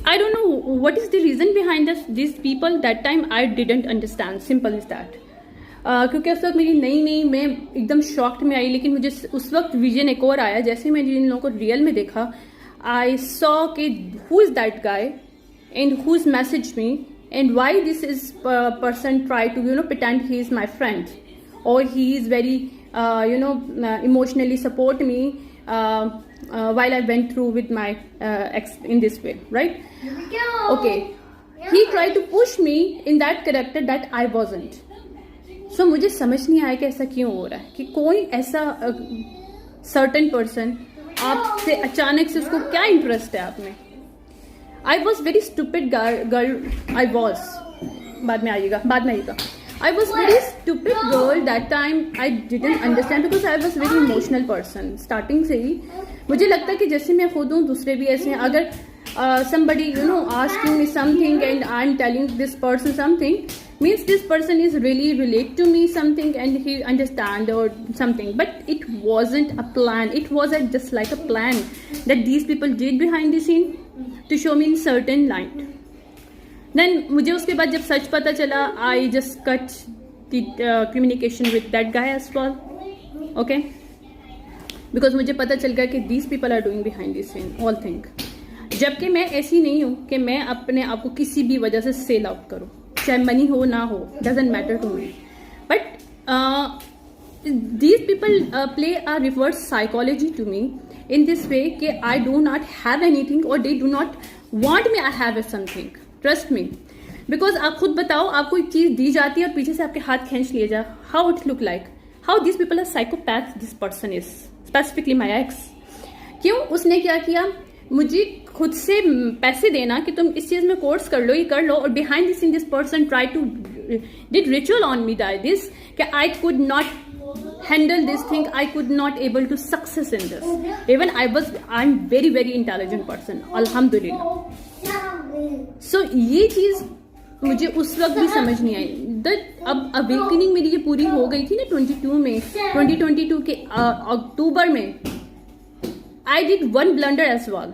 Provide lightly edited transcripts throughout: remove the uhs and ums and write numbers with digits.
I don't know what is the reason behind these people. That time I didn't understand. Simple as that. क्योंकि उस वक्त मेरी नई मैं एकदम शॉक्ड में आई, लेकिन मुझे उस वक्त विजन एक और आया जैसे मैंने जिन लोगों को रियल में देखा. आई सॉ कि who is that guy and who is message me and why this is person try to pretend he is my friend or he is very emotionally support me while I went through with my ex in this way, right? Okay, he tried to push me in that character that I wasn't. So मुझे समझ नहीं आया कि ऐसा क्यों हो रहा है कि कोई ऐसा सर्टेन पर्सन आपसे अचानक से उसको क्या इंटरेस्ट है आप में. I was very stupid girl. I was बाद में आइएगा. I was very stupid girl that time. I didn't understand because I was very emotional person. Starting से ही मुझे लगता है कि जैसे मैं खुद हूँ दूसरे भी ऐसे हैं. अगर somebody asking me something and I'm telling this person something means this person is really relate to me something and he understand or something, but it wasn't a plan. It was just like a plan that these people did behind the scene to show me in certain light. Then मुझे उसके बाद जब सच पता चला, I just cut the communication with that guy as well. Okay, because मुझे पता चल गया कि these people are doing behind the scene all thing. जबकि मैं ऐसी नहीं हूँ कि मैं अपने आप को किसी भी वजह से सेल आउट करूँ, चाहे मनी हो ना हो, doesn't matter to me. But these people play a reverse psychology to me in this way कि I do not have anything or they do not want me I have something. Trust me, because आप खुद बताओ, आपको एक चीज दी जाती है और पीछे से आपके हाथ खींच लिया जाए. How it look like? How these people are psychopaths? This person is specifically my ex. क्यों? उसने क्या किया, मुझे खुद से पैसे देना कि तुम इस चीज में कोर्स कर लो, ये कर लो, और behind this in this person try to did ritual on me that this कि I could not handle this thing, I could not able to success in this. Even I am very very intelligent person, अल्हम्दुलिल्लाह. So ये चीज मुझे उस वक्त भी समझ नहीं आई. अब अवेकनिंग मेरी ये पूरी हो गई थी ना 2022 के अक्टूबर में. I did one blunder as well.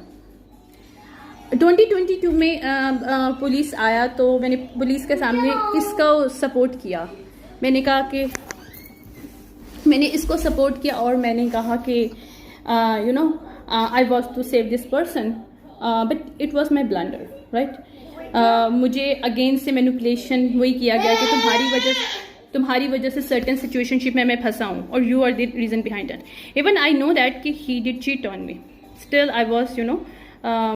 2022 में पुलिस आया तो मैंने पुलिस के सामने इसका सपोर्ट किया. मैंने कहा कि मैंने इसको सपोर्ट किया और मैंने कहा कि I was to save this person but it was my blunder, right. मुझे अगेंस्ट से मैनिपुलेशन वही किया गया कि तुम्हारी वजह से सर्टेन सिचुएशनशिप में मैं फंसा हूँ और you are the reason behind that. Even I know that कि he did cheat on me, still I was